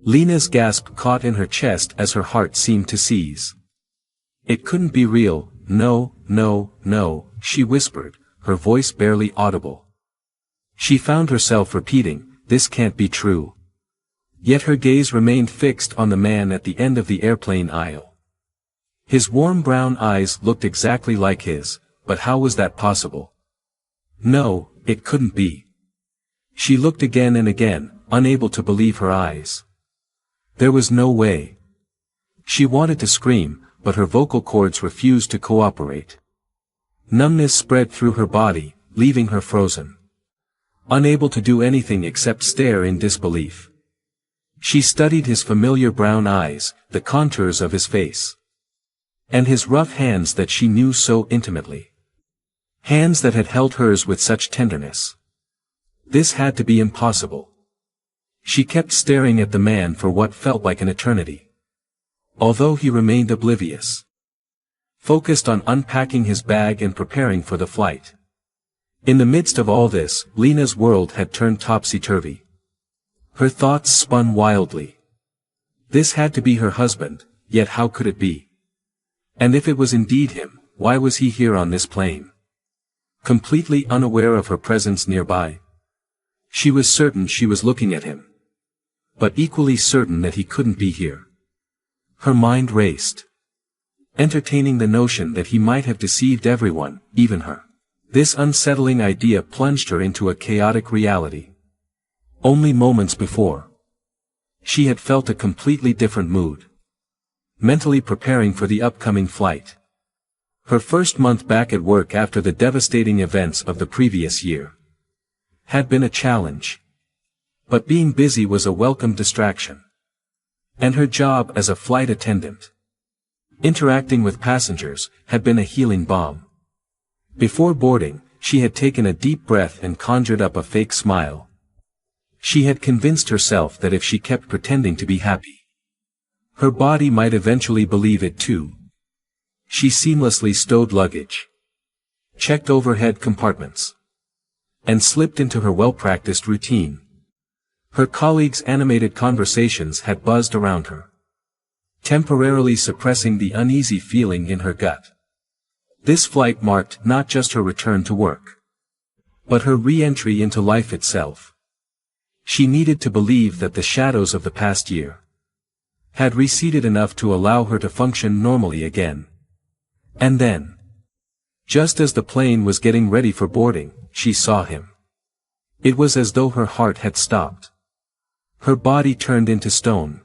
Lena's gasp caught in her chest as her heart seemed to seize. It couldn't be real, no, no, no, she whispered, her voice barely audible. She found herself repeating, this can't be true. Yet her gaze remained fixed on the man at the end of the airplane aisle. His warm brown eyes looked exactly like his, but how was that possible? No, it couldn't be. She looked again and again, unable to believe her eyes. There was no way. She wanted to scream, but her vocal cords refused to cooperate. Numbness spread through her body, leaving her frozen. Unable to do anything except stare in disbelief. She studied his familiar brown eyes, the contours of his face. And his rough hands that she knew so intimately. Hands that had held hers with such tenderness. This had to be impossible. She kept staring at the man for what felt like an eternity. Although he remained oblivious. Focused on unpacking his bag and preparing for the flight. In the midst of all this, Lena's world had turned topsy-turvy. Her thoughts spun wildly. This had to be her husband, yet how could it be? And if it was indeed him, why was he here on this plane? Completely unaware of her presence nearby. She was certain she was looking at him. But equally certain that he couldn't be here. Her mind raced. Entertaining the notion that he might have deceived everyone, even her. This unsettling idea plunged her into a chaotic reality. Only moments before, she had felt a completely different mood. Mentally preparing for the upcoming flight. Her first month back at work after the devastating events of the previous year had been a challenge. But being busy was a welcome distraction. And her job as a flight attendant, interacting with passengers, had been a healing balm. Before boarding, she had taken a deep breath and conjured up a fake smile. She had convinced herself that if she kept pretending to be happy, her body might eventually believe it too. She seamlessly stowed luggage, checked overhead compartments, and slipped into her well-practiced routine. Her colleagues' animated conversations had buzzed around her, temporarily suppressing the uneasy feeling in her gut. This flight marked not just her return to work, but her re-entry into life itself. She needed to believe that the shadows of the past year had receded enough to allow her to function normally again. And then, just as the plane was getting ready for boarding, she saw him. It was as though her heart had stopped. Her body turned into stone.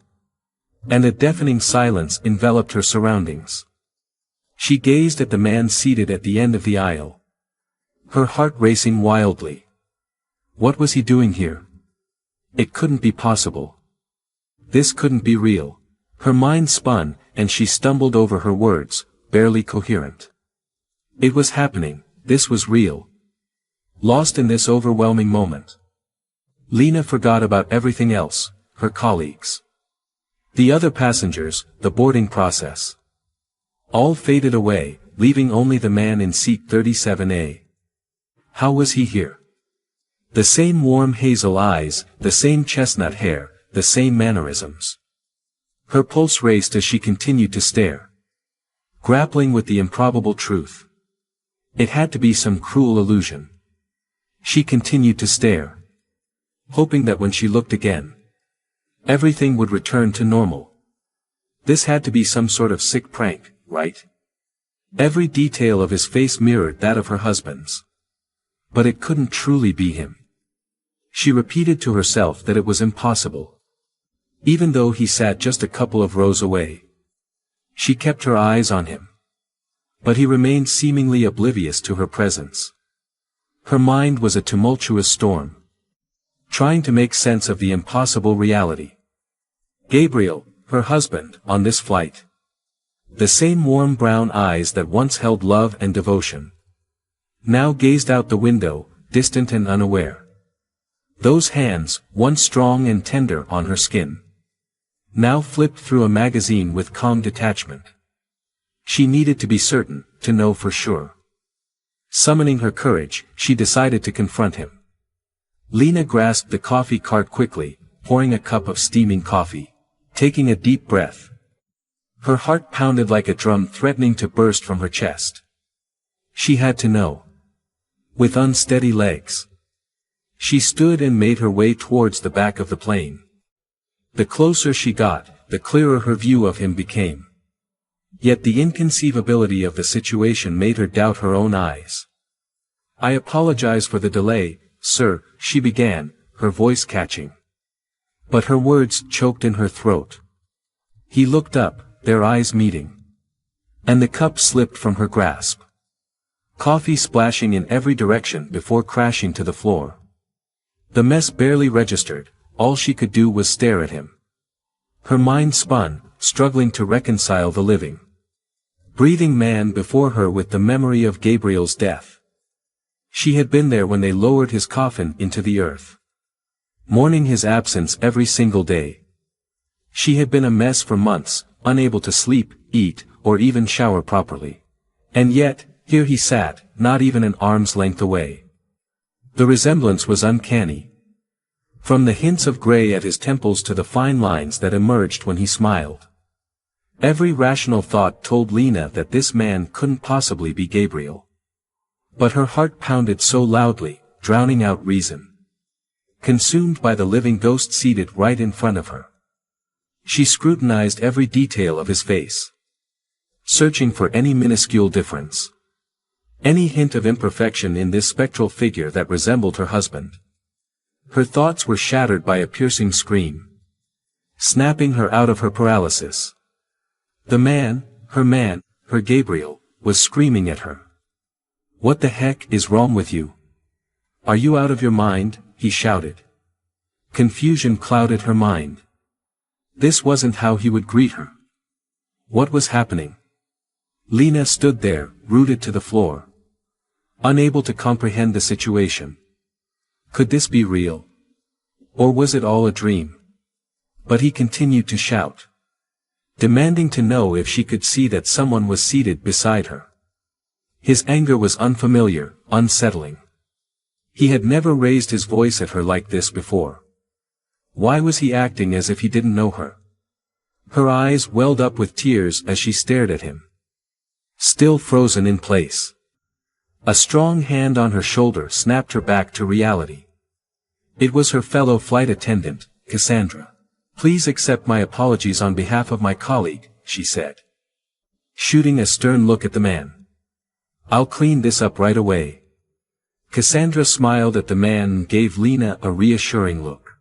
And a deafening silence enveloped her surroundings. She gazed at the man seated at the end of the aisle. Her heart racing wildly. What was he doing here? It couldn't be possible. This couldn't be real. Her mind spun, and she stumbled over her words, barely coherent. It was happening, this was real. Lost in this overwhelming moment, Lena forgot about everything else, her colleagues, the other passengers, the boarding process. All faded away, leaving only the man in seat 37A. How was he here? The same warm hazel eyes, the same chestnut hair, the same mannerisms. Her pulse raced as she continued to stare, grappling with the improbable truth. It had to be some cruel illusion. She continued to stare, hoping that when she looked again, everything would return to normal. This had to be some sort of sick prank, right? Every detail of his face mirrored that of her husband's. But it couldn't truly be him. She repeated to herself that it was impossible. Even though he sat just a couple of rows away. She kept her eyes on him. But he remained seemingly oblivious to her presence. Her mind was a tumultuous storm, trying to make sense of the impossible reality. Gabriel, her husband, on this flight. The same warm brown eyes that once held love and devotion, now gazed out the window, distant and unaware. Those hands, once strong and tender on her skin, now flipped through a magazine with calm detachment. She needed to be certain, to know for sure. Summoning her courage, she decided to confront him. Lena grasped the coffee cart quickly, pouring a cup of steaming coffee, taking a deep breath. Her heart pounded like a drum threatening to burst from her chest. She had to know. With unsteady legs, she stood and made her way towards the back of the plane. The closer she got, the clearer her view of him became. Yet the inconceivability of the situation made her doubt her own eyes. "I apologize for the delay, sir," she began, her voice catching. But her words choked in her throat. He looked up, their eyes meeting. And the cup slipped from her grasp. Coffee splashing in every direction before crashing to the floor. The mess barely registered, all she could do was stare at him. Her mind spun, struggling to reconcile the living, breathing man before her with the memory of Gabriel's death. She had been there when they lowered his coffin into the earth, mourning his absence every single day. She had been a mess for months, unable to sleep, eat, or even shower properly. And yet, here he sat, not even an arm's length away. The resemblance was uncanny. From the hints of gray at his temples to the fine lines that emerged when he smiled. Every rational thought told Lena that this man couldn't possibly be Gabriel. But her heart pounded so loudly, drowning out reason. Consumed by the living ghost seated right in front of her, she scrutinized every detail of his face, searching for any minuscule difference, any hint of imperfection in this spectral figure that resembled her husband. Her thoughts were shattered by a piercing scream, snapping her out of her paralysis. The man, her Gabriel, was screaming at her. "What the heck is wrong with you? Are you out of your mind?" he shouted. Confusion clouded her mind. This wasn't how he would greet her. What was happening? Lena stood there, rooted to the floor, unable to comprehend the situation. Could this be real? Or was it all a dream? But he continued to shout, demanding to know if she could see that someone was seated beside her. His anger was unfamiliar, unsettling. He had never raised his voice at her like this before. Why was he acting as if he didn't know her? Her eyes welled up with tears as she stared at him, still frozen in place. A strong hand on her shoulder snapped her back to reality. It was her fellow flight attendant, Cassandra. "Please accept my apologies on behalf of my colleague," she said, shooting a stern look at the man. "I'll clean this up right away." Cassandra smiled at the man and gave Lena a reassuring look,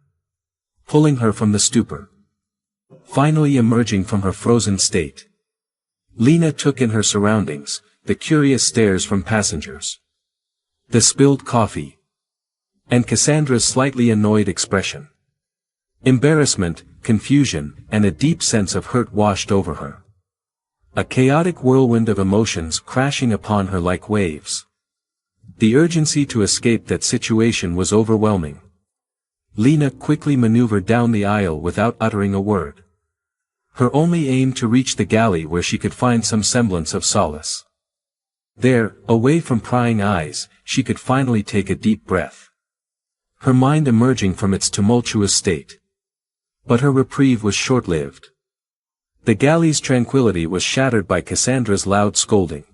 pulling her from the stupor. Finally emerging from her frozen state, Lena took in her surroundings, the curious stares from passengers, the spilled coffee, and Cassandra's slightly annoyed expression. Embarrassment, confusion, and a deep sense of hurt washed over her. A chaotic whirlwind of emotions crashing upon her like waves. The urgency to escape that situation was overwhelming. Lena quickly maneuvered down the aisle without uttering a word, her only aim to reach the galley where she could find some semblance of solace. There, away from prying eyes, she could finally take a deep breath, her mind emerging from its tumultuous state. But her reprieve was short-lived. The galley's tranquility was shattered by Cassandra's loud scolding.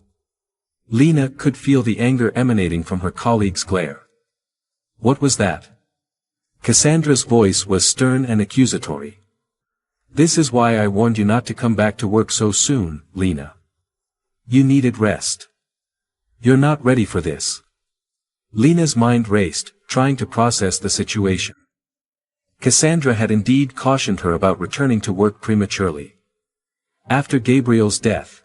Lena could feel the anger emanating from her colleague's glare. What was that? Cassandra's voice was stern and accusatory. "This is why I warned you not to come back to work so soon, Lena. You needed rest. You're not ready for this." Lena's mind raced, trying to process the situation. Cassandra had indeed cautioned her about returning to work prematurely, after Gabriel's death.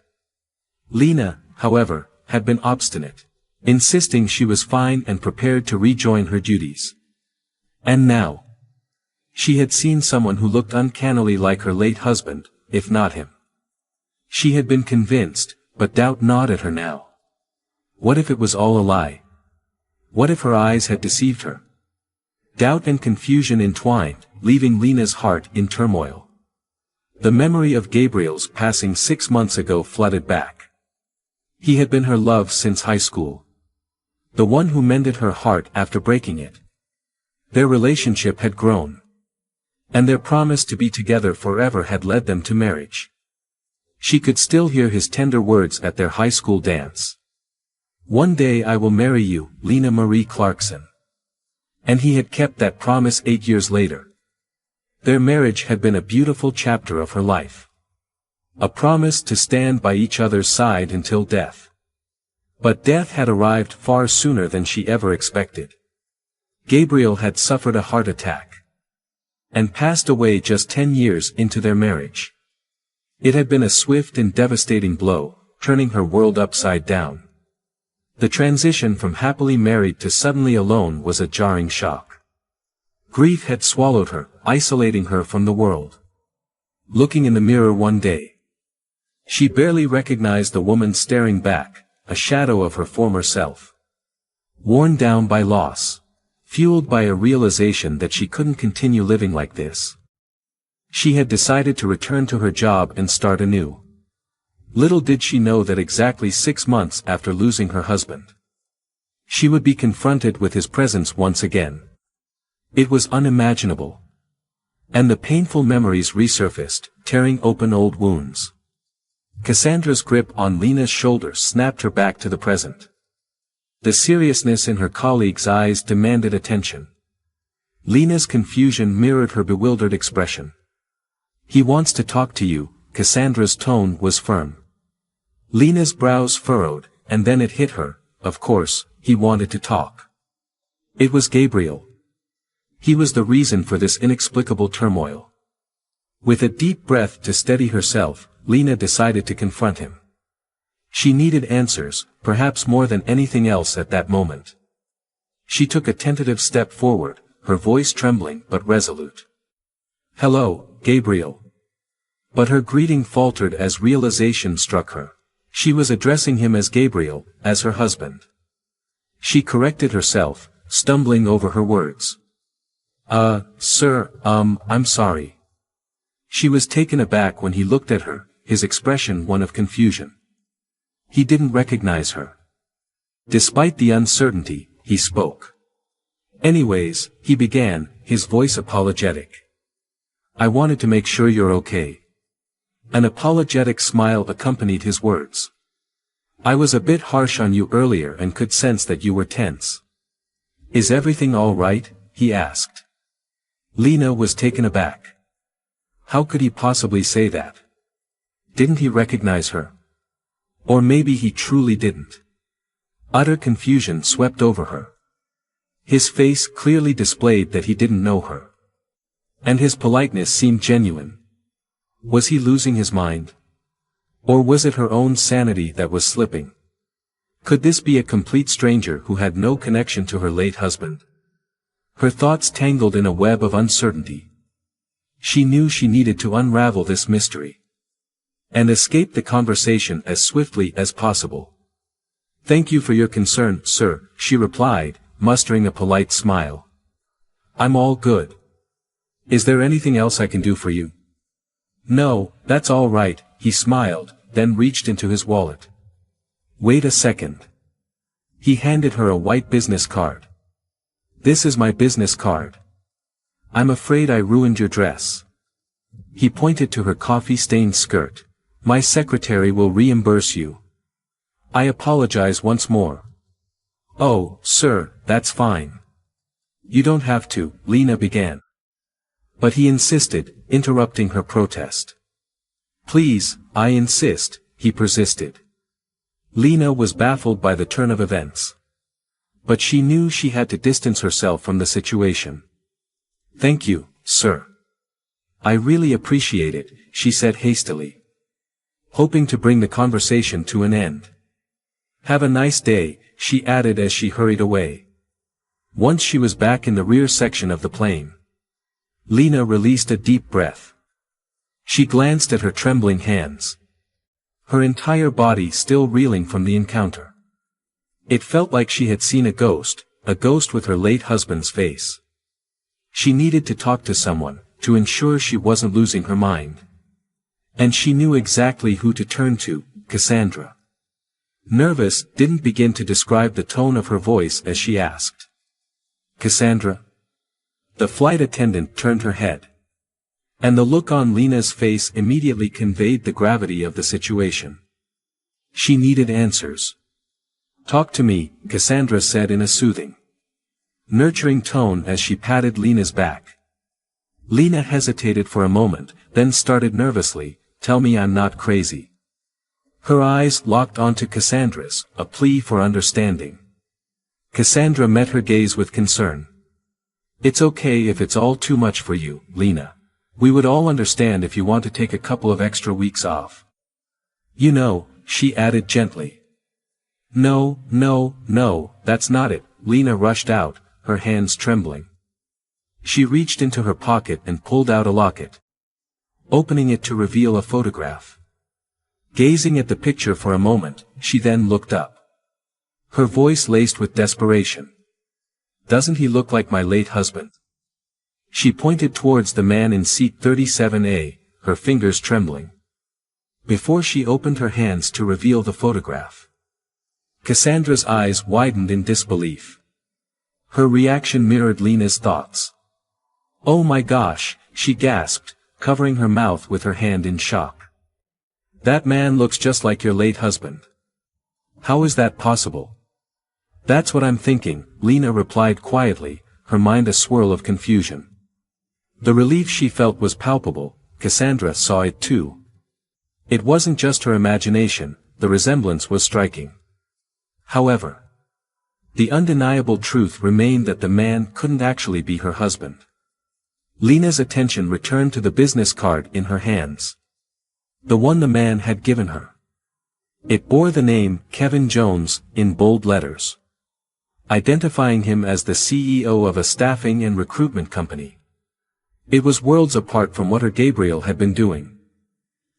Lena, however, had been obstinate, insisting she was fine and prepared to rejoin her duties. And now, she had seen someone who looked uncannily like her late husband, if not him. She had been convinced, but doubt gnawed at her now. What if it was all a lie? What if her eyes had deceived her? Doubt and confusion entwined, leaving Lena's heart in turmoil. The memory of Gabriel's passing 6 months ago flooded back. He had been her love since high school, the one who mended her heart after breaking it. Their relationship had grown. And their promise to be together forever had led them to marriage. She could still hear his tender words at their high school dance. "One day I will marry you, Lena Marie Clarkson." And he had kept that promise 8 years later. Their marriage had been a beautiful chapter of her life. A promise to stand by each other's side until death. But death had arrived far sooner than she ever expected. Gabriel had suffered a heart attack. And passed away just 10 years into their marriage. It had been a swift and devastating blow, turning her world upside down. The transition from happily married to suddenly alone was a jarring shock. Grief had swallowed her, isolating her from the world. Looking in the mirror one day, she barely recognized the woman staring back, a shadow of her former self. Worn down by loss. Fueled by a realization that she couldn't continue living like this. She had decided to return to her job and start anew. Little did she know that exactly 6 months after losing her husband, she would be confronted with his presence once again. It was unimaginable. And the painful memories resurfaced, tearing open old wounds. Cassandra's grip on Lena's shoulder snapped her back to the present. The seriousness in her colleague's eyes demanded attention. Lena's confusion mirrored her bewildered expression. "He wants to talk to you," Cassandra's tone was firm. Lena's brows furrowed, and then it hit her, of course, he wanted to talk. It was Gabriel. He was the reason for this inexplicable turmoil. With a deep breath to steady herself, Lena decided to confront him. She needed answers, perhaps more than anything else at that moment. She took a tentative step forward, her voice trembling but resolute. "Hello, Gabriel." But her greeting faltered as realization struck her. She was addressing him as Gabriel, as her husband. She corrected herself, stumbling over her words. Sir, I'm sorry." She was taken aback when he looked at her, his expression one of confusion. He didn't recognize her. Despite the uncertainty, he spoke. "Anyways," he began, his voice apologetic. "I wanted to make sure you're okay." An apologetic smile accompanied his words. "I was a bit harsh on you earlier and could sense that you were tense." "Is everything all right?" he asked. Lena was taken aback. How could he possibly say that? Didn't he recognize her? Or maybe he truly didn't. Utter confusion swept over her. His face clearly displayed that he didn't know her. And his politeness seemed genuine. Was he losing his mind? Or was it her own sanity that was slipping? Could this be a complete stranger who had no connection to her late husband? Her thoughts tangled in a web of uncertainty. She knew she needed to unravel this mystery. And escape the conversation as swiftly as possible. "Thank you for your concern, sir," she replied, mustering a polite smile. "I'm all good. Is there anything else I can do for you?" "No, that's all right," he smiled, then reached into his wallet. "Wait a second." He handed her a white business card. "This is my business card. I'm afraid I ruined your dress." He pointed to her coffee-stained skirt. "My secretary will reimburse you." "I apologize once more." "Oh, sir, that's fine. You don't have to," Lena began. But he insisted, interrupting her protest. "Please, I insist," he persisted. Lena was baffled by the turn of events. But she knew she had to distance herself from the situation. "Thank you, sir. I really appreciate it," she said hastily, hoping to bring the conversation to an end. "Have a nice day," she added as she hurried away. Once she was back in the rear section of the plane, Lena released a deep breath. She glanced at her trembling hands. Her entire body still reeling from the encounter. It felt like she had seen a ghost with her late husband's face. She needed to talk to someone, to ensure she wasn't losing her mind. And she knew exactly who to turn to, Cassandra. Nervous, didn't begin to describe the tone of her voice as she asked. "Cassandra?" The flight attendant turned her head. And the look on Lena's face immediately conveyed the gravity of the situation. She needed answers. "Talk to me," Cassandra said in a soothing, nurturing tone as she patted Lena's back. Lena hesitated for a moment, then started nervously, "Tell me I'm not crazy." Her eyes locked onto Cassandra's, a plea for understanding. Cassandra met her gaze with concern. "It's okay if it's all too much for you, Lena. We would all understand if you want to take a couple of extra weeks off. You know," she added gently. "No, no, no, that's not it," Lena rushed out, her hands trembling. She reached into her pocket and pulled out a locket, opening it to reveal a photograph. Gazing at the picture for a moment, she then looked up, her voice laced with desperation. "Doesn't he look like my late husband?" She pointed towards the man in seat 37A, her fingers trembling, before she opened her hands to reveal the photograph. Cassandra's eyes widened in disbelief. Her reaction mirrored Lena's thoughts. "Oh my gosh," she gasped, covering her mouth with her hand in shock. "That man looks just like your late husband. How is that possible?" "That's what I'm thinking," Lena replied quietly, her mind a swirl of confusion. The relief she felt was palpable. Cassandra saw it too. It wasn't just her imagination, the resemblance was striking. However, the undeniable truth remained that the man couldn't actually be her husband. Lena's attention returned to the business card in her hands. The one the man had given her. It bore the name, Kevin Jones, in bold letters, identifying him as the CEO of a staffing and recruitment company. It was worlds apart from what her Gabriel had been doing.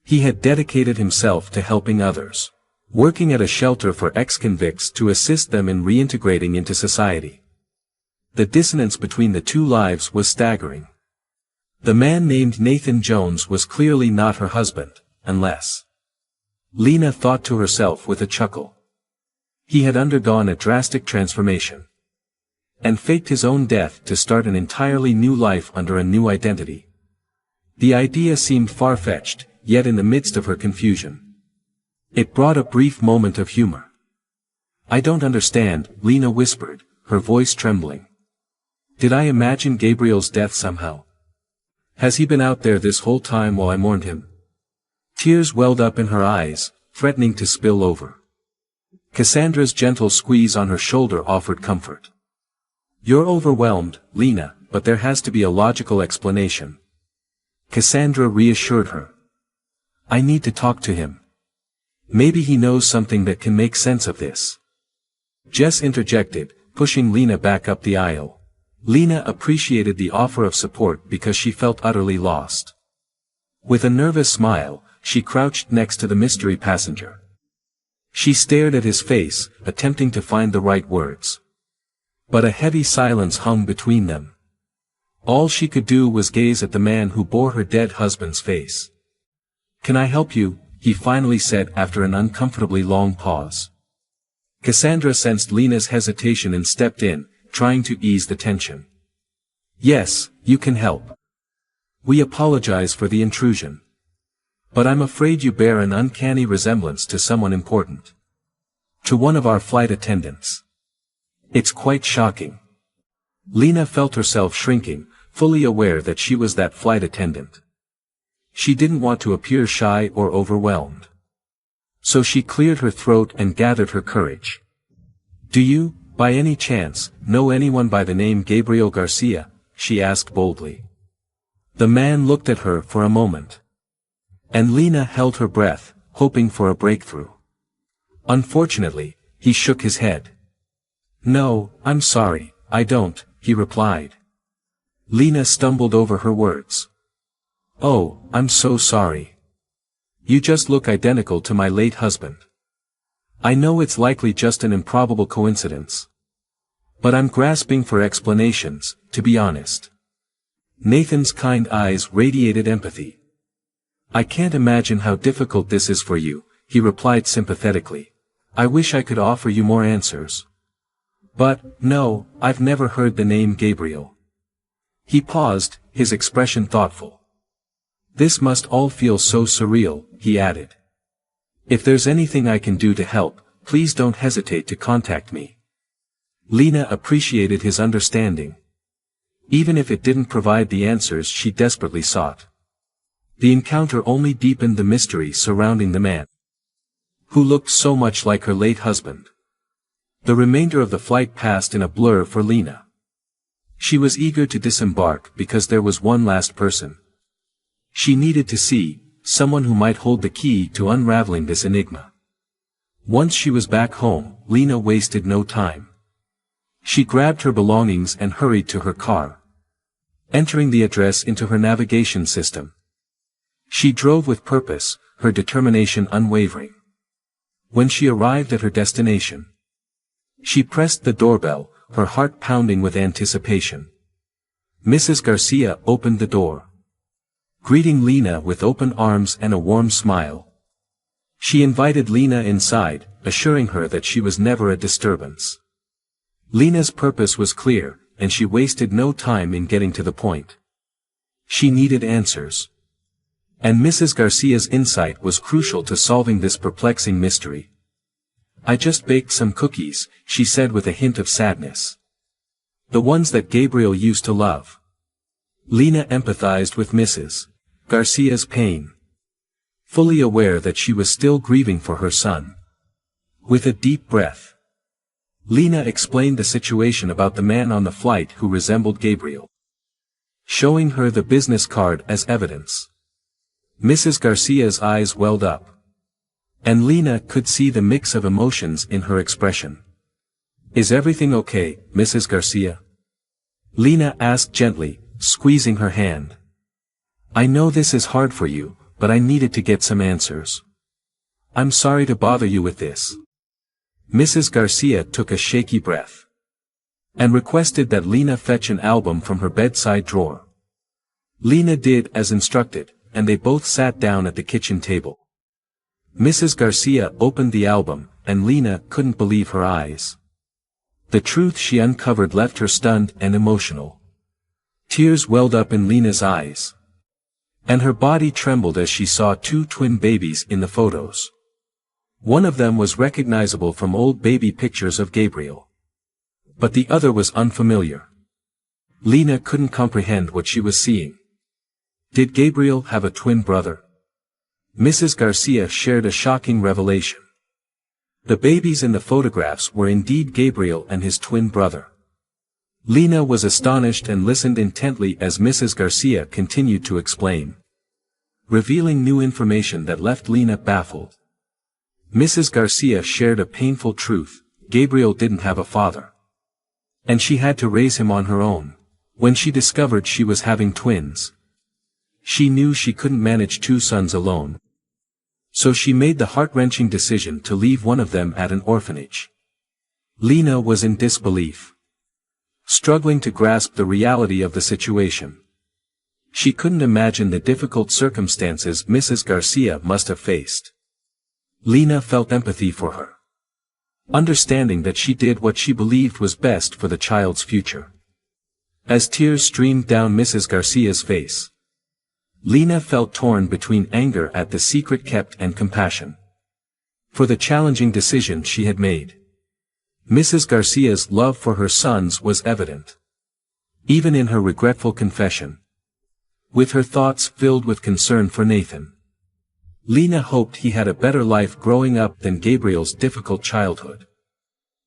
He had dedicated himself to helping others, working at a shelter for ex-convicts to assist them in reintegrating into society. The dissonance between the two lives was staggering. The man named Nathan Jones was clearly not her husband, unless, Lena thought to herself with a chuckle, he had undergone a drastic transformation and faked his own death to start an entirely new life under a new identity. The idea seemed far-fetched, yet in the midst of her confusion, it brought a brief moment of humor. "I don't understand," Lena whispered, her voice trembling. "Did I imagine Gabriel's death somehow? Has he been out there this whole time while I mourned him?" Tears welled up in her eyes, threatening to spill over. Cassandra's gentle squeeze on her shoulder offered comfort. "You're overwhelmed, Lena, but there has to be a logical explanation." Cassandra reassured her. "I need to talk to him. Maybe he knows something that can make sense of this." Jess interjected, pushing Lena back up the aisle. Lena appreciated the offer of support because she felt utterly lost. With a nervous smile, she crouched next to the mystery passenger. She stared at his face, attempting to find the right words. But a heavy silence hung between them. All she could do was gaze at the man who bore her dead husband's face. "Can I help you?" he finally said after an uncomfortably long pause. Cassandra sensed Lena's hesitation and stepped in, trying to ease the tension. "Yes, you can help. We apologize for the intrusion. But I'm afraid you bear an uncanny resemblance to someone important. To one of our flight attendants. It's quite shocking." Lena felt herself shrinking, fully aware that she was that flight attendant. She didn't want to appear shy or overwhelmed. So she cleared her throat and gathered her courage. "Do you, by any chance, know anyone by the name Gabriel Garcia?" she asked boldly. The man looked at her for a moment. And Lena held her breath, hoping for a breakthrough. Unfortunately, he shook his head. "No, I'm sorry, I don't," he replied. Lena stumbled over her words. "Oh, I'm so sorry. You just look identical to my late husband. I know it's likely just an improbable coincidence. But I'm grasping for explanations, to be honest." Nathan's kind eyes radiated empathy. "I can't imagine how difficult this is for you," he replied sympathetically. "I wish I could offer you more answers. But, no, I've never heard the name Gabriel." He paused, his expression thoughtful. This must all feel so surreal, he added. If there's anything I can do to help, please don't hesitate to contact me. Lena appreciated his understanding. Even if it didn't provide the answers she desperately sought. The encounter only deepened the mystery surrounding the man, who looked so much like her late husband. The remainder of the flight passed in a blur for Lena. She was eager to disembark because there was one last person she needed to see, someone who might hold the key to unraveling this enigma. Once she was back home, Lena wasted no time. She grabbed her belongings and hurried to her car, entering the address into her navigation system. She drove with purpose, her determination unwavering. When she arrived at her destination, she pressed the doorbell, her heart pounding with anticipation. Mrs. Garcia opened the door, greeting Lena with open arms and a warm smile. She invited Lena inside, assuring her that she was never a disturbance. Lena's purpose was clear, and she wasted no time in getting to the point. She needed answers. And Mrs. Garcia's insight was crucial to solving this perplexing mystery. I just baked some cookies, she said with a hint of sadness. The ones that Gabriel used to love. Lena empathized with Mrs. Garcia's pain, fully aware that she was still grieving for her son. With a deep breath, Lena explained the situation about the man on the flight who resembled Gabriel, showing her the business card as evidence. Mrs. Garcia's eyes welled up, and Lena could see the mix of emotions in her expression. Is everything okay, Mrs. Garcia? Lena asked gently, squeezing her hand. I know this is hard for you, but I needed to get some answers. I'm sorry to bother you with this. Mrs. Garcia took a shaky breath, and requested that Lena fetch an album from her bedside drawer. Lena did as instructed, and they both sat down at the kitchen table. Mrs. Garcia opened the album, and Lena couldn't believe her eyes. The truth she uncovered left her stunned and emotional. Tears welled up in Lena's eyes, and her body trembled as she saw two twin babies in the photos. One of them was recognizable from old baby pictures of Gabriel, but the other was unfamiliar. Lena couldn't comprehend what she was seeing. Did Gabriel have a twin brother? Mrs. Garcia shared a shocking revelation. The babies in the photographs were indeed Gabriel and his twin brother. Lena was astonished and listened intently as Mrs. Garcia continued to explain, revealing new information that left Lena baffled. Mrs. Garcia shared a painful truth: Gabriel didn't have a father, and she had to raise him on her own. When she discovered she was having twins, she knew she couldn't manage two sons alone. So she made the heart-wrenching decision to leave one of them at an orphanage. Lena was in disbelief, struggling to grasp the reality of the situation. She couldn't imagine the difficult circumstances Mrs. Garcia must have faced. Lena felt empathy for her, understanding that she did what she believed was best for the child's future. As tears streamed down Mrs. Garcia's face, Lena felt torn between anger at the secret kept and compassion for the challenging decision she had made. Mrs. Garcia's love for her sons was evident, even in her regretful confession. With her thoughts filled with concern for Nathan, Lena hoped he had a better life growing up than Gabriel's difficult childhood.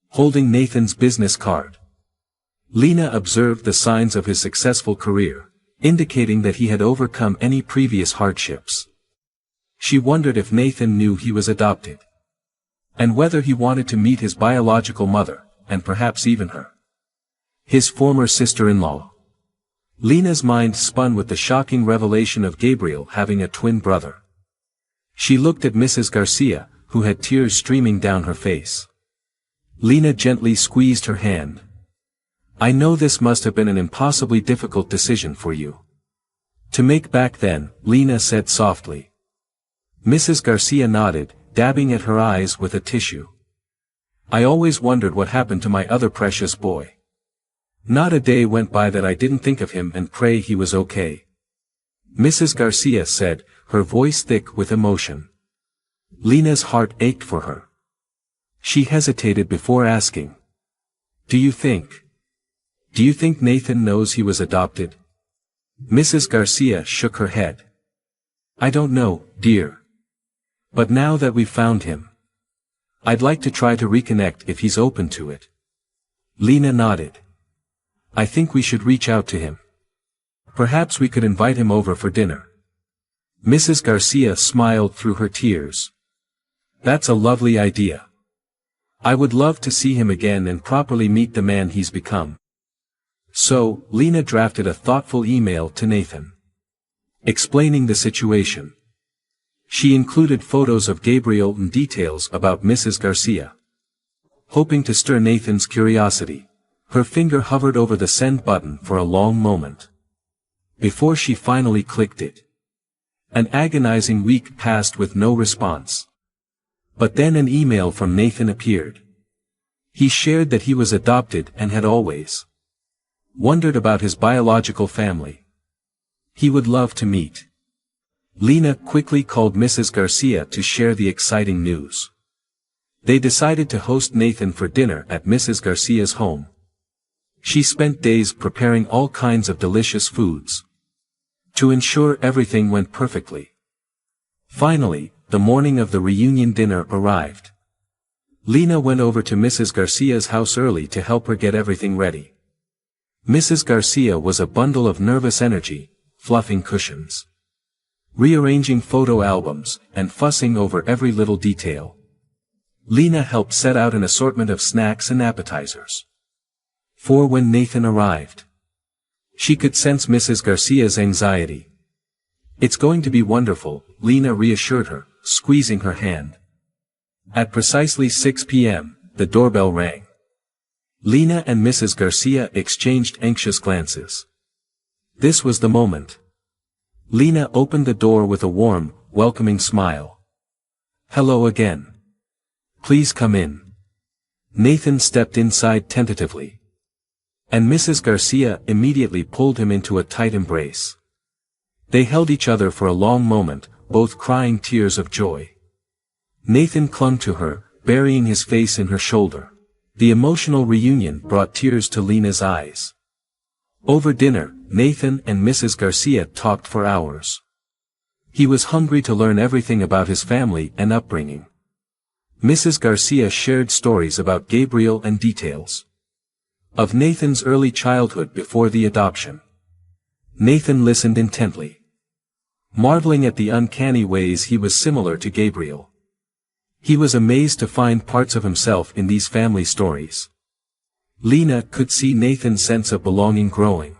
Holding Nathan's business card, Lena observed the signs of his successful career, indicating that he had overcome any previous hardships. She wondered if Nathan knew he was adopted, and whether he wanted to meet his biological mother, and perhaps even his former sister-in-law. Lena's mind spun with the shocking revelation of Gabriel having a twin brother. She looked at Mrs. Garcia, who had tears streaming down her face. Lena gently squeezed her hand. I know this must have been an impossibly difficult decision for you to make back then, Lena said softly. Mrs. Garcia nodded, dabbing at her eyes with a tissue. I always wondered what happened to my other precious boy. Not a day went by that I didn't think of him and pray he was okay. Mrs. Garcia said, her voice thick with emotion. Lena's heart ached for her. She hesitated before asking. Do you think Nathan knows he was adopted? Mrs. Garcia shook her head. I don't know, dear. But now that we've found him, I'd like to try to reconnect if he's open to it. Lena nodded. I think we should reach out to him. Perhaps we could invite him over for dinner. Mrs. Garcia smiled through her tears. That's a lovely idea. I would love to see him again and properly meet the man he's become. So, Lena drafted a thoughtful email to Nathan, explaining the situation. She included photos of Gabriel and details about Mrs. Garcia. Hoping to stir Nathan's curiosity, her finger hovered over the send button for a long moment, before she finally clicked it. An agonizing week passed with no response. But then an email from Nathan appeared. He shared that he was adopted and had always wondered about his biological family. He would love to meet. Lena quickly called Mrs. Garcia to share the exciting news. They decided to host Nathan for dinner at Mrs. Garcia's home. She spent days preparing all kinds of delicious foods to ensure everything went perfectly. Finally, the morning of the reunion dinner arrived. Lena went over to Mrs. Garcia's house early to help her get everything ready. Mrs. Garcia was a bundle of nervous energy, fluffing cushions, rearranging photo albums, and fussing over every little detail. Lena helped set out an assortment of snacks and appetizers. For when Nathan arrived, she could sense Mrs. Garcia's anxiety. It's going to be wonderful, Lena reassured her, squeezing her hand. At precisely 6 p.m., the doorbell rang. Lena and Mrs. Garcia exchanged anxious glances. This was the moment. Lena opened the door with a warm, welcoming smile. Hello again. Please come in. Nathan stepped inside tentatively, and Mrs. Garcia immediately pulled him into a tight embrace. They held each other for a long moment, both crying tears of joy. Nathan clung to her, burying his face in her shoulder. The emotional reunion brought tears to Lena's eyes. Over dinner, Nathan and Mrs. Garcia talked for hours. He was hungry to learn everything about his family and upbringing. Mrs. Garcia shared stories about Gabriel and details of Nathan's early childhood before the adoption. Nathan listened intently, marveling at the uncanny ways he was similar to Gabriel. He was amazed to find parts of himself in these family stories. Lena could see Nathan's sense of belonging growing.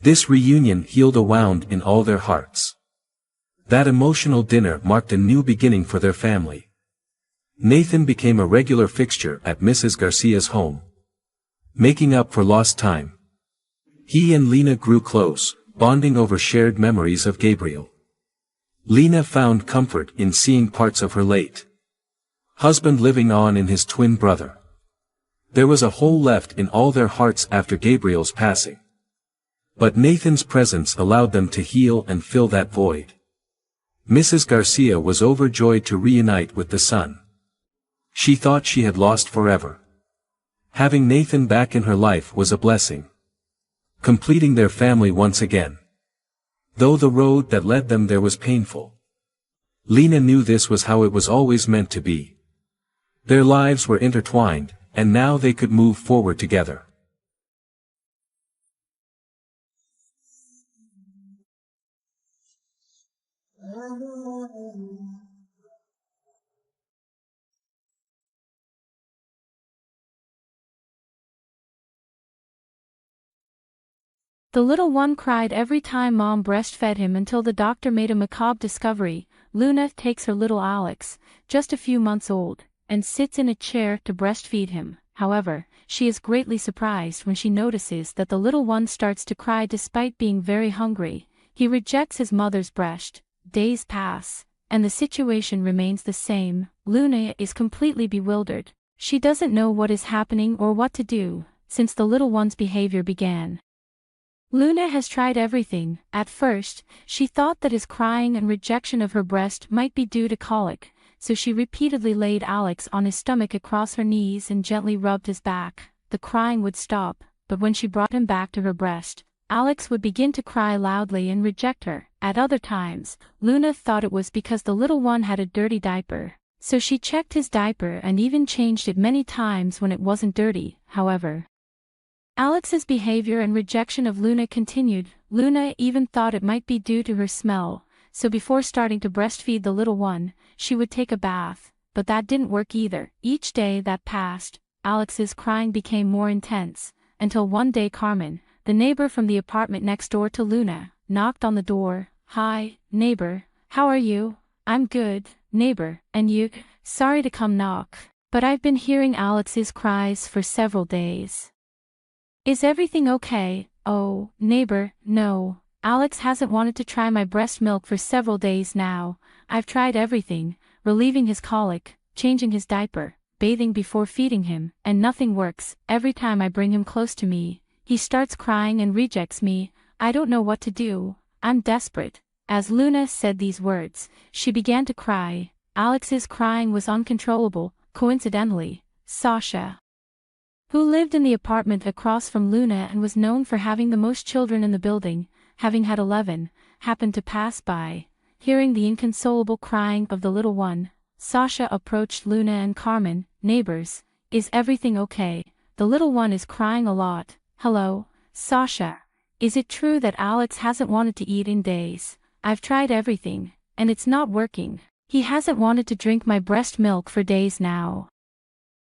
This reunion healed a wound in all their hearts. That emotional dinner marked a new beginning for their family. Nathan became a regular fixture at Mrs. Garcia's home, making up for lost time. He and Lena grew close, bonding over shared memories of Gabriel. Lena found comfort in seeing parts of her late husband living on in his twin brother. There was a hole left in all their hearts after Gabriel's passing. But Nathan's presence allowed them to heal and fill that void. Mrs. Garcia was overjoyed to reunite with the son she thought she had lost forever. Having Nathan back in her life was a blessing, completing their family once again. Though the road that led them there was painful, Lena knew this was how it was always meant to be. Their lives were intertwined, and now they could move forward together. The little one cried every time Mom breastfed him until the doctor made a macabre discovery. Luna takes her little Alex, just a few months old, and sits in a chair to breastfeed him. However, she is greatly surprised when she notices that the little one starts to cry despite being very hungry. He rejects his mother's breast. Days pass, and the situation remains the same. Luna is completely bewildered. She doesn't know what is happening or what to do, since the little one's behavior began Luna has tried everything. At first, she thought that his crying and rejection of her breast might be due to colic, so she repeatedly laid Alex on his stomach across her knees and gently rubbed his back. The crying would stop, but when she brought him back to her breast, Alex would begin to cry loudly and reject her. At other times, Luna thought it was because the little one had a dirty diaper, so she checked his diaper and even changed it many times when it wasn't dirty. However, Alex's behavior and rejection of Luna continued. Luna even thought it might be due to her smell, so before starting to breastfeed the little one, she would take a bath, but that didn't work either. Each day that passed, Alex's crying became more intense, until one day Carmen, the neighbor from the apartment next door to Luna, knocked on the door. "Hi, neighbor, how are you?" "I'm good, neighbor, and you?" "Sorry to come knock, but I've been hearing Alex's cries for several days. Is everything okay?" "Oh, neighbor, no. Alex hasn't wanted to try my breast milk for several days now. I've tried everything, relieving his colic, changing his diaper, bathing before feeding him, and nothing works. Every time I bring him close to me, he starts crying and rejects me. I don't know what to do. I'm desperate." As Luna said these words, she began to cry. Alex's crying was uncontrollable. Coincidentally, Sasha, who lived in the apartment across from Luna and was known for having the most children in the building, having had 11, happened to pass by. Hearing the inconsolable crying of the little one, Sasha approached Luna and Carmen. "Neighbors, is everything okay? The little one is crying a lot." "Hello, Sasha. Is it true that Alex hasn't wanted to eat in days? I've tried everything, and it's not working. He hasn't wanted to drink my breast milk for days now.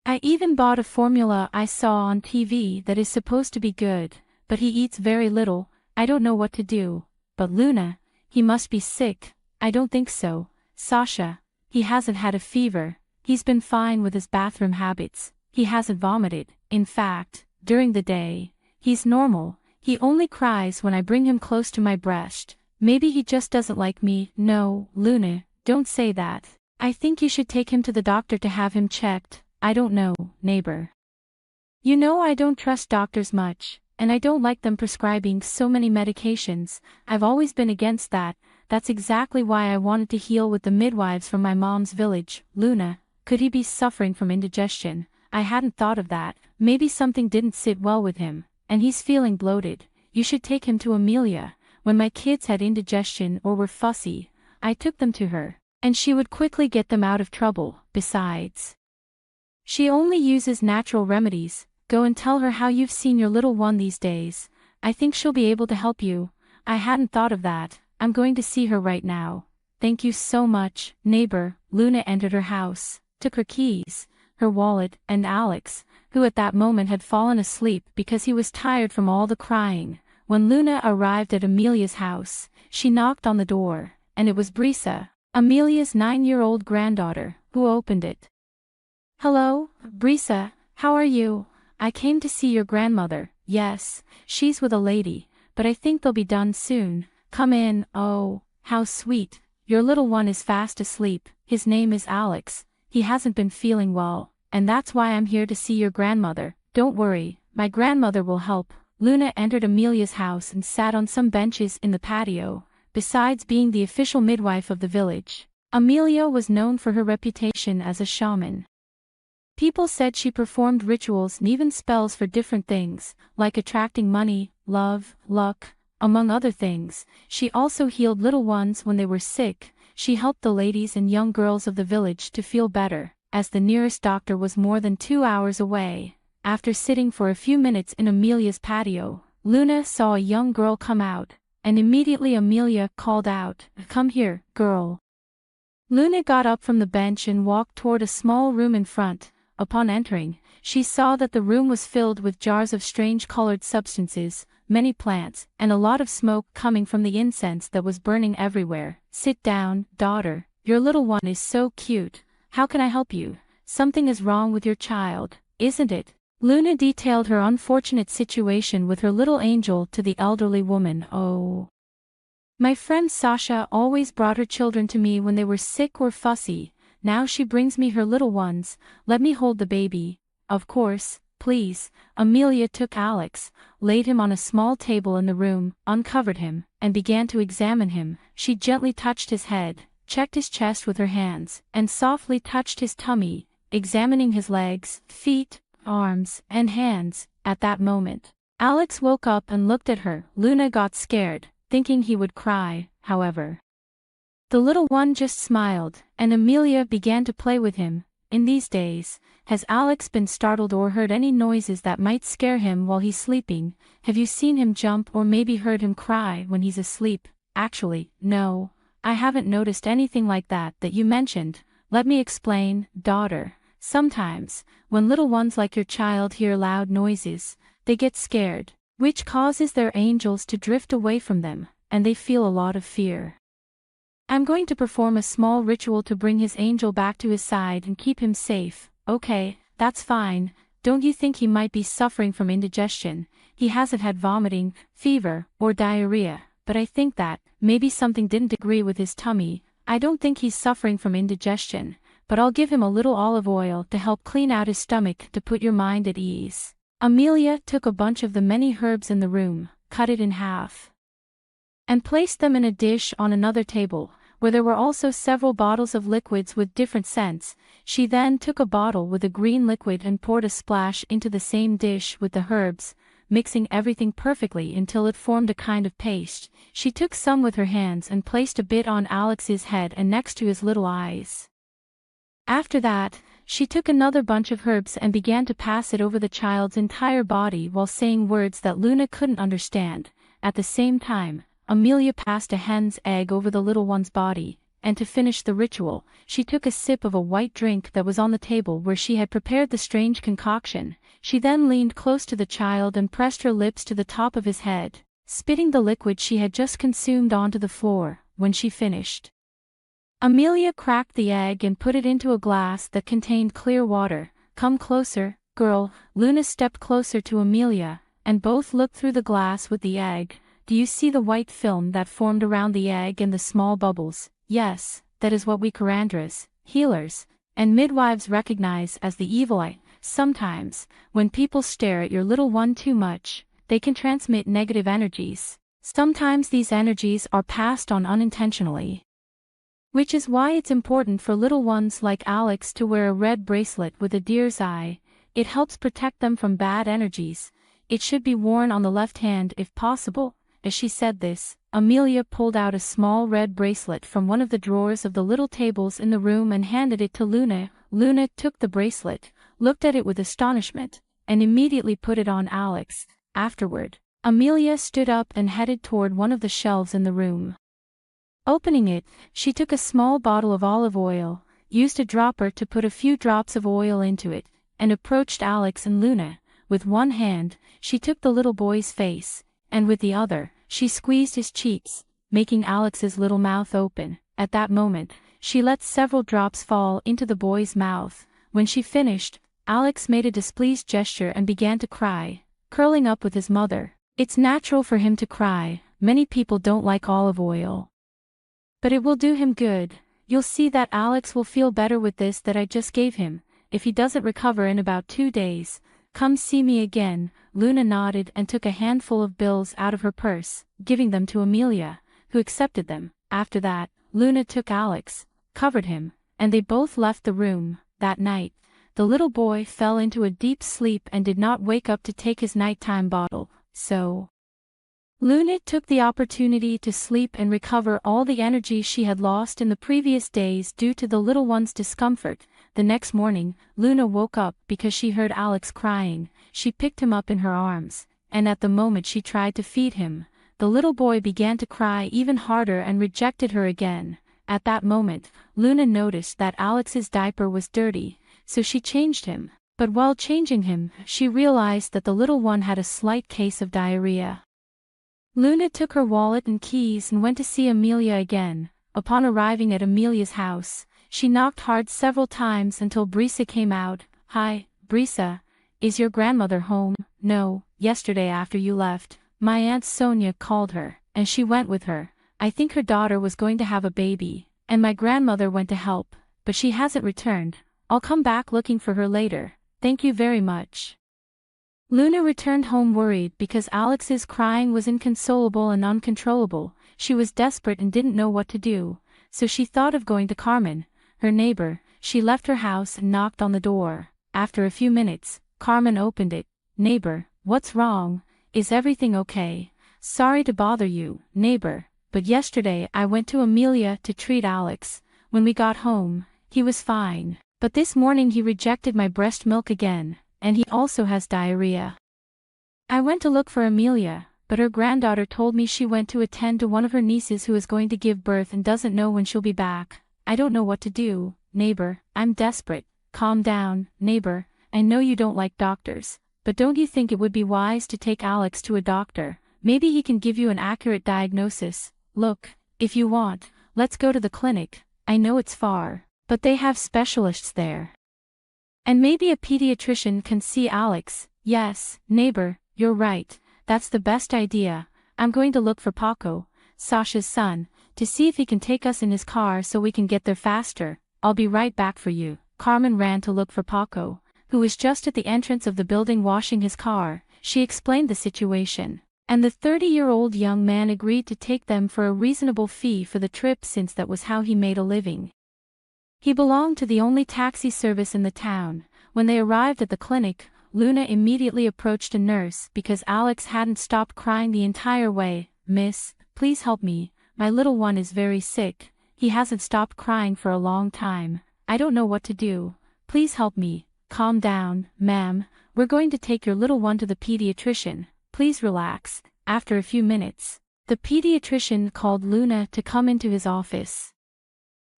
I even bought a formula I saw on TV that is supposed to be good, but he eats very little. I don't know what to do." "But Luna, he must be sick." "I don't think so, Sasha. He hasn't had a fever. He's been fine with his bathroom habits. He hasn't vomited. In fact, during the day, he's normal. He only cries when I bring him close to my breast. Maybe he just doesn't like me." "No, Luna, don't say that. I think you should take him to the doctor to have him checked." "I don't know, neighbor. You know I don't trust doctors much, and I don't like them prescribing so many medications. I've always been against that. That's exactly why I wanted to heal with the midwives from my mom's village." "Luna, could he be suffering from indigestion?" "I hadn't thought of that. Maybe something didn't sit well with him, and he's feeling bloated. You should take him to Amelia. When my kids had indigestion or were fussy, I took them to her, and she would quickly get them out of trouble. Besides, she only uses natural remedies. Go and tell her how you've seen your little one these days. I think she'll be able to help you." "I hadn't thought of that. I'm going to see her right now." "Thank you so much, neighbor." Luna entered her house, took her keys, her wallet, and Alex, who at that moment had fallen asleep because he was tired from all the crying. When Luna arrived at Amelia's house, she knocked on the door, and it was Brisa, Amelia's 9-year-old granddaughter, who opened it. "Hello, Brisa, how are you? I came to see your grandmother." "Yes, she's with a lady, but I think they'll be done soon. Come in." "Oh, how sweet. Your little one is fast asleep. His name is Alex. He hasn't been feeling well, and that's why I'm here to see your grandmother." "Don't worry, my grandmother will help." Luna entered Amelia's house and sat on some benches in the patio. Besides being the official midwife of the village, Amelia was known for her reputation as a shaman. People said she performed rituals and even spells for different things, like attracting money, love, luck, among other things. She also healed little ones when they were sick. She helped the ladies and young girls of the village to feel better, as the nearest doctor was more than 2 hours away. After sitting for a few minutes in Amelia's patio, Luna saw a young girl come out, and immediately Amelia called out, "Come here, girl." Luna got up from the bench and walked toward a small room in front. Upon entering, she saw that the room was filled with jars of strange colored substances, many plants, and a lot of smoke coming from the incense that was burning everywhere. "Sit down, daughter. Your little one is so cute. How can I help you? Something is wrong with your child, isn't it?" Luna detailed her unfortunate situation with her little angel to the elderly woman. "Oh, my friend Sasha always brought her children to me when they were sick or fussy. Now she brings me her little ones. Let me hold the baby." "Of course, please." Amelia took Alex, laid him on a small table in the room, uncovered him, and began to examine him. She gently touched his head, checked his chest with her hands, and softly touched his tummy, examining his legs, feet, arms, and hands. At that moment, Alex woke up and looked at her. Luna got scared, thinking he would cry. However, the little one just smiled, and Amelia began to play with him. In these days, has Alex been startled or heard any noises that might scare him while he's sleeping? Have you seen him jump or maybe heard him cry when he's asleep? Actually, no, I haven't noticed anything like that you mentioned. Let me explain, daughter. Sometimes, when little ones like your child hear loud noises, they get scared, which causes their angels to drift away from them, and they feel a lot of fear. I'm going to perform a small ritual to bring his angel back to his side and keep him safe. Okay, that's fine. Don't you think he might be suffering from indigestion? He hasn't had vomiting, fever, or diarrhea, but I think that maybe something didn't agree with his tummy. I don't think he's suffering from indigestion, but I'll give him a little olive oil to help clean out his stomach to put your mind at ease. Amelia took a bunch of the many herbs in the room, cut it in half, and placed them in a dish on another table, where there were also several bottles of liquids with different scents. She then took a bottle with a green liquid and poured a splash into the same dish with the herbs, mixing everything perfectly until it formed a kind of paste. She took some with her hands and placed a bit on Alex's head and next to his little eyes. After that, she took another bunch of herbs and began to pass it over the child's entire body while saying words that Luna couldn't understand. At the same time, Amelia passed a hen's egg over the little one's body, and to finish the ritual, she took a sip of a white drink that was on the table where she had prepared the strange concoction. She then leaned close to the child and pressed her lips to the top of his head, spitting the liquid she had just consumed onto the floor. When she finished, Amelia cracked the egg and put it into a glass that contained clear water. "Come closer, girl." Luna stepped closer to Amelia, and both looked through the glass with the egg. "Do you see the white film that formed around the egg and the small bubbles?" "Yes, that is what we Karandras, healers, and midwives recognize as the evil eye. Sometimes, when people stare at your little one too much, they can transmit negative energies. Sometimes these energies are passed on unintentionally, which is why it's important for little ones like Alex to wear a red bracelet with a deer's eye. It helps protect them from bad energies. It should be worn on the left hand if possible." As she said this, Amelia pulled out a small red bracelet from one of the drawers of the little tables in the room and handed it to Luna. Luna took the bracelet, looked at it with astonishment, and immediately put it on Alex. Afterward, Amelia stood up and headed toward one of the shelves in the room. Opening it, she took a small bottle of olive oil, used a dropper to put a few drops of oil into it, and approached Alex and Luna. With one hand, she took the little boy's face, and with the other, she squeezed his cheeks, making Alex's little mouth open. At that moment, she let several drops fall into the boy's mouth. When she finished, Alex made a displeased gesture and began to cry, curling up with his mother. It's natural for him to cry. Many people don't like olive oil, but it will do him good. You'll see that Alex will feel better with this that I just gave him. If he doesn't recover in about 2 days, come see me again." Luna nodded and took a handful of bills out of her purse, giving them to Amelia, who accepted them. After that, Luna took Alex, covered him, and they both left the room. That night, the little boy fell into a deep sleep and did not wake up to take his nighttime bottle, so Luna took the opportunity to sleep and recover all the energy she had lost in the previous days due to the little one's discomfort. The next morning, Luna woke up because she heard Alex crying. She picked him up in her arms, and at the moment she tried to feed him, the little boy began to cry even harder and rejected her again. At that moment, Luna noticed that Alex's diaper was dirty, so she changed him. But while changing him, she realized that the little one had a slight case of diarrhea. Luna took her wallet and keys and went to see Amelia again. Upon arriving at Amelia's house, she knocked hard several times until Brisa came out. "Hi, Brisa. Is your grandmother home?" "No, yesterday after you left, my Aunt Sonia called her, and she went with her. I think her daughter was going to have a baby, and my grandmother went to help, but she hasn't returned. I'll come back looking for her later. Thank you very much." Luna returned home worried because Alex's crying was inconsolable and uncontrollable. She was desperate and didn't know what to do, so she thought of going to Carmen, her neighbor. She left her house and knocked on the door. After a few minutes, Carmen opened it. "Neighbor, what's wrong? Is everything okay? Sorry to bother you, neighbor, but yesterday I went to Amelia to treat Alex. When we got home, he was fine, but this morning he rejected my breast milk again, and he also has diarrhea. I went to look for Amelia, but her granddaughter told me she went to attend to one of her nieces who is going to give birth and doesn't know when she'll be back. I don't know what to do, neighbor. I'm desperate." "Calm down, neighbor. I know you don't like doctors, but don't you think it would be wise to take Alex to a doctor? Maybe he can give you an accurate diagnosis. Look, if you want, let's go to the clinic. I know it's far, but they have specialists there. And maybe a pediatrician can see Alex." "Yes, neighbor, you're right. That's the best idea. I'm going to look for Paco, Sasha's son, to see if he can take us in his car so we can get there faster. I'll be right back for you." Carmen ran to look for Paco, who was just at the entrance of the building washing his car. She explained the situation, and the 30-year-old young man agreed to take them for a reasonable fee for the trip since that was how he made a living. He belonged to the only taxi service in the town. When they arrived at the clinic, Luna immediately approached a nurse because Alex hadn't stopped crying the entire way. "Miss, please help me. My little one is very sick. He hasn't stopped crying for a long time. I don't know what to do. Please help me." "Calm down, ma'am. We're going to take your little one to the pediatrician. Please relax." After a few minutes, the pediatrician called Luna to come into his office.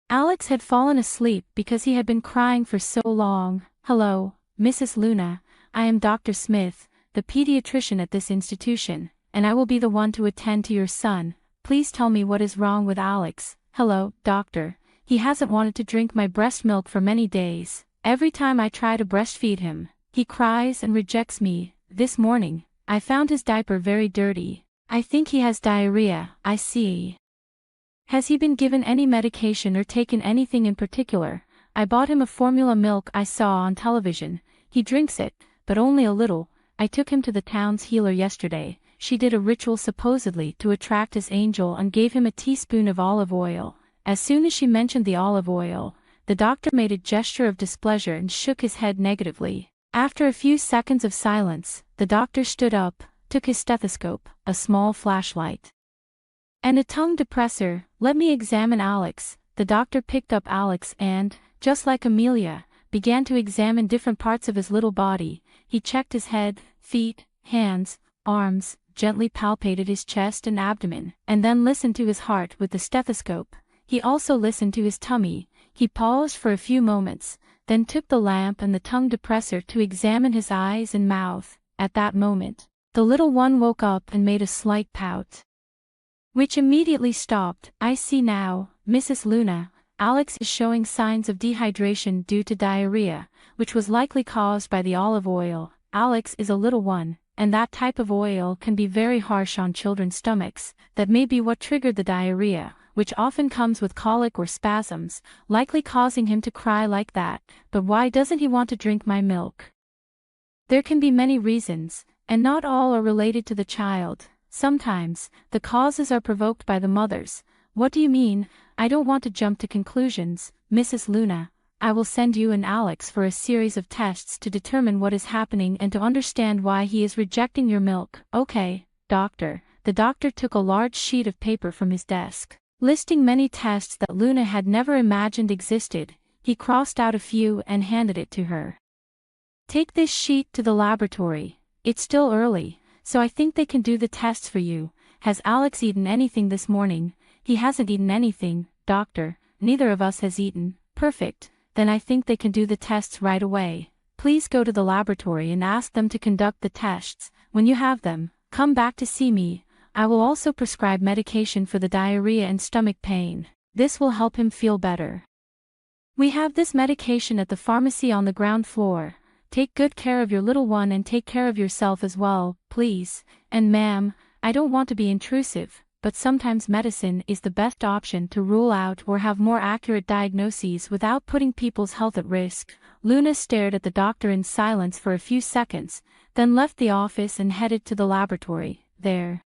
Alex had fallen asleep because he had been crying for so long. "Hello, Mrs. Luna. I am Dr. Smith, the pediatrician at this institution, and I will be the one to attend to your son. Please tell me what is wrong with Alex." "Hello, doctor. He hasn't wanted to drink my breast milk for many days. Every time I try to breastfeed him, he cries and rejects me. This morning, I found his diaper very dirty. I think he has diarrhea." "I see. Has he been given any medication or taken anything in particular?" "I bought him a formula milk I saw on television. He drinks it, but only a little. I took him to the town's healer yesterday. She did a ritual supposedly to attract his angel and gave him a teaspoon of olive oil. As soon as she mentioned the olive oil, the doctor made a gesture of displeasure and shook his head negatively. After a few seconds of silence, the doctor stood up, took his stethoscope, a small flashlight, and a tongue depressor. "Let me examine Alex." The doctor picked up Alex and, just like Amelia, began to examine different parts of his little body. He checked his head, feet, hands, arms, gently palpated his chest and abdomen, and then listened to his heart with the stethoscope. He also listened to his tummy. He paused for a few moments, then took the lamp and the tongue depressor to examine his eyes and mouth. At that moment, the little one woke up and made a slight pout, which immediately stopped. "I see now, Mrs. Luna. Alex is showing signs of dehydration due to diarrhea, which was likely caused by the olive oil. Alex is a little one, and that type of oil can be very harsh on children's stomachs. That may be what triggered the diarrhea, which often comes with colic or spasms, likely causing him to cry like that. But why doesn't he want to drink my milk?" There can be many reasons, and not all are related to the child. Sometimes, the causes are provoked by the mothers. "What do you mean?" "I don't want to jump to conclusions, Mrs. Luna. I will send you and Alex for a series of tests to determine what is happening and to understand why he is rejecting your milk." "Okay, doctor." The doctor took a large sheet of paper from his desk, listing many tests that Luna had never imagined existed. He crossed out a few and handed it to her. "Take this sheet to the laboratory. It's still early, so I think they can do the tests for you. Has Alex eaten anything this morning?" "He hasn't eaten anything, doctor. Neither of us has eaten." "Perfect. Then I think they can do the tests right away. Please go to the laboratory and ask them to conduct the tests. When you have them, come back to see me. I will also prescribe medication for the diarrhea and stomach pain. This will help him feel better. We have this medication at the pharmacy on the ground floor. Take good care of your little one and take care of yourself as well, please. And ma'am, I don't want to be intrusive, but sometimes medicine is the best option to rule out or have more accurate diagnoses without putting people's health at risk." Luna stared at the doctor in silence for a few seconds, then left the office and headed to the laboratory. There,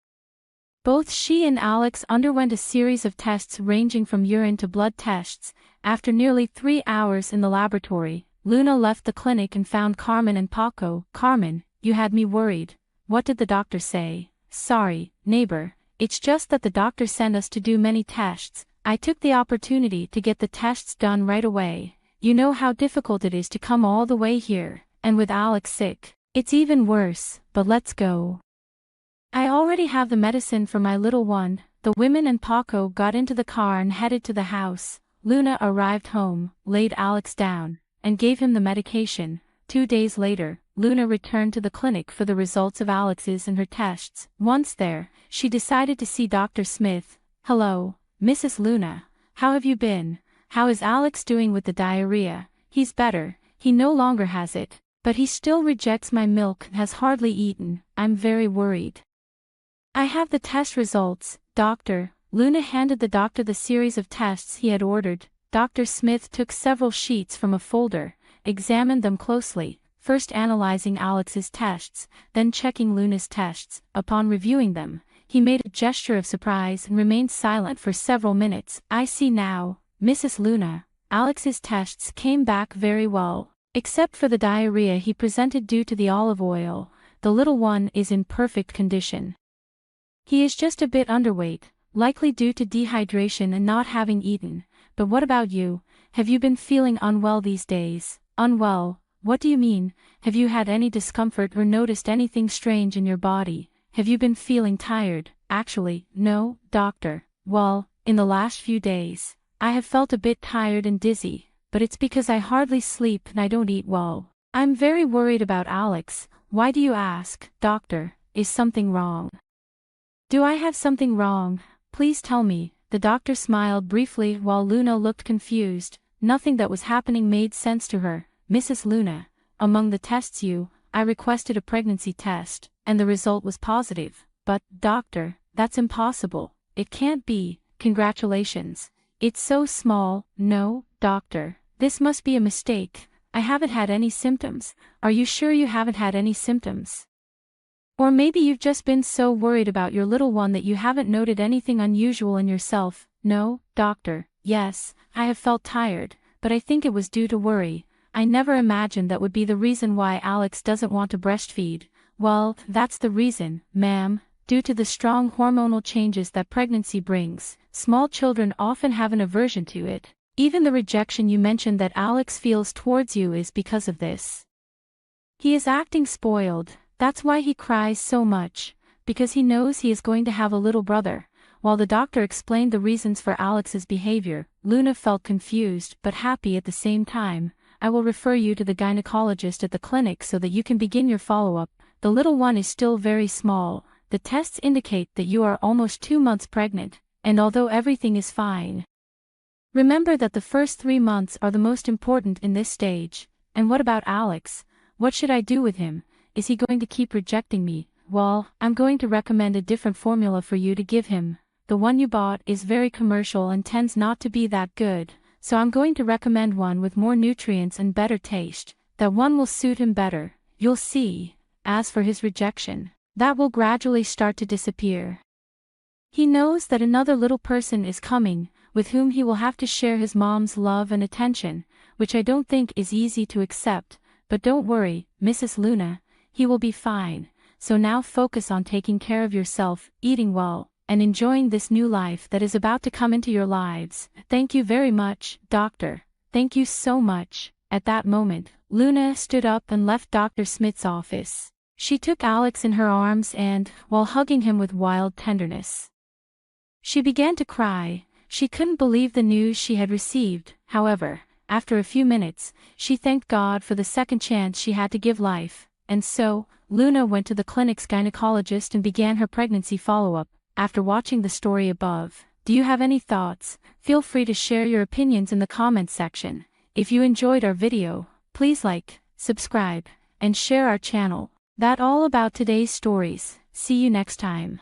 both she and Alex underwent a series of tests ranging from urine to blood tests. After nearly 3 hours in the laboratory, Luna left the clinic and found Carmen and Paco. "Carmen, you had me worried. What did the doctor say?" "Sorry, neighbor, it's just that the doctor sent us to do many tests. I took the opportunity to get the tests done right away. You know how difficult it is to come all the way here, and with Alex sick, it's even worse, but let's go. I already have the medicine for my little one." The women and Paco got into the car and headed to the house. Luna arrived home, laid Alex down, and gave him the medication. 2 days later, Luna returned to the clinic for the results of Alex's and her tests. Once there, she decided to see Dr. Smith. "Hello, Mrs. Luna. How have you been? How is Alex doing with the diarrhea?" "He's better, he no longer has it, but he still rejects my milk and has hardly eaten. I'm very worried." "I have the test results, doctor." Luna handed the doctor the series of tests he had ordered. Dr. Smith took several sheets from a folder, examined them closely, first analyzing Alex's tests, then checking Luna's tests. Upon reviewing them, he made a gesture of surprise and remained silent for several minutes. "I see now, Mrs. Luna. Alex's tests came back very well. Except for the diarrhea he presented due to the olive oil, the little one is in perfect condition. He is just a bit underweight, likely due to dehydration and not having eaten. But what about you? Have you been feeling unwell these days?" "Unwell? What do you mean? Have you had any discomfort or noticed anything strange in your body? Have you been feeling tired?" "Actually, no, doctor. Well, in the last few days, I have felt a bit tired and dizzy, but it's because I hardly sleep and I don't eat well. I'm very worried about Alex." "Why do you ask, doctor? Is something wrong?" "Do I have something wrong? Please tell me." The doctor smiled briefly while Luna looked confused. Nothing that was happening made sense to her. "Mrs. Luna, among the tests I requested a pregnancy test, and the result was positive." "But, doctor, that's impossible. It can't be." "Congratulations. It's so small." "No, doctor, this must be a mistake. I haven't had any symptoms." "Are you sure you haven't had any symptoms? Or maybe you've just been so worried about your little one that you haven't noted anything unusual in yourself." "No, doctor. Yes, I have felt tired, but I think it was due to worry. I never imagined that would be the reason why Alex doesn't want to breastfeed." "Well, that's the reason, ma'am. Due to the strong hormonal changes that pregnancy brings, small children often have an aversion to it. Even the rejection you mentioned that Alex feels towards you is because of this. He is acting spoiled. That's why he cries so much, because he knows he is going to have a little brother." While the doctor explained the reasons for Alex's behavior, Luna felt confused but happy at the same time. "I will refer you to the gynecologist at the clinic so that you can begin your follow-up. The little one is still very small. The tests indicate that you are almost 2 months pregnant, and although everything is fine, remember that the first 3 months are the most important in this stage." "And what about Alex? What should I do with him? Is he going to keep rejecting me?" "Well, I'm going to recommend a different formula for you to give him. The one you bought is very commercial and tends not to be that good, so I'm going to recommend one with more nutrients and better taste. That one will suit him better, you'll see. As for his rejection, that will gradually start to disappear. He knows that another little person is coming, with whom he will have to share his mom's love and attention, which I don't think is easy to accept. But don't worry, Mrs. Luna. He will be fine. So now focus on taking care of yourself, eating well, and enjoying this new life that is about to come into your lives." "Thank you very much, doctor. Thank you so much." At that moment, Luna stood up and left Dr. Smith's office. She took Alex in her arms and, while hugging him with wild tenderness, she began to cry. She couldn't believe the news she had received. However, after a few minutes, she thanked God for the second chance she had to give life. And so, Luna went to the clinic's gynecologist and began her pregnancy follow-up. After watching the story above, do you have any thoughts? Feel free to share your opinions in the comments section. If you enjoyed our video, please like, subscribe, and share our channel. That's all about today's stories. See you next time.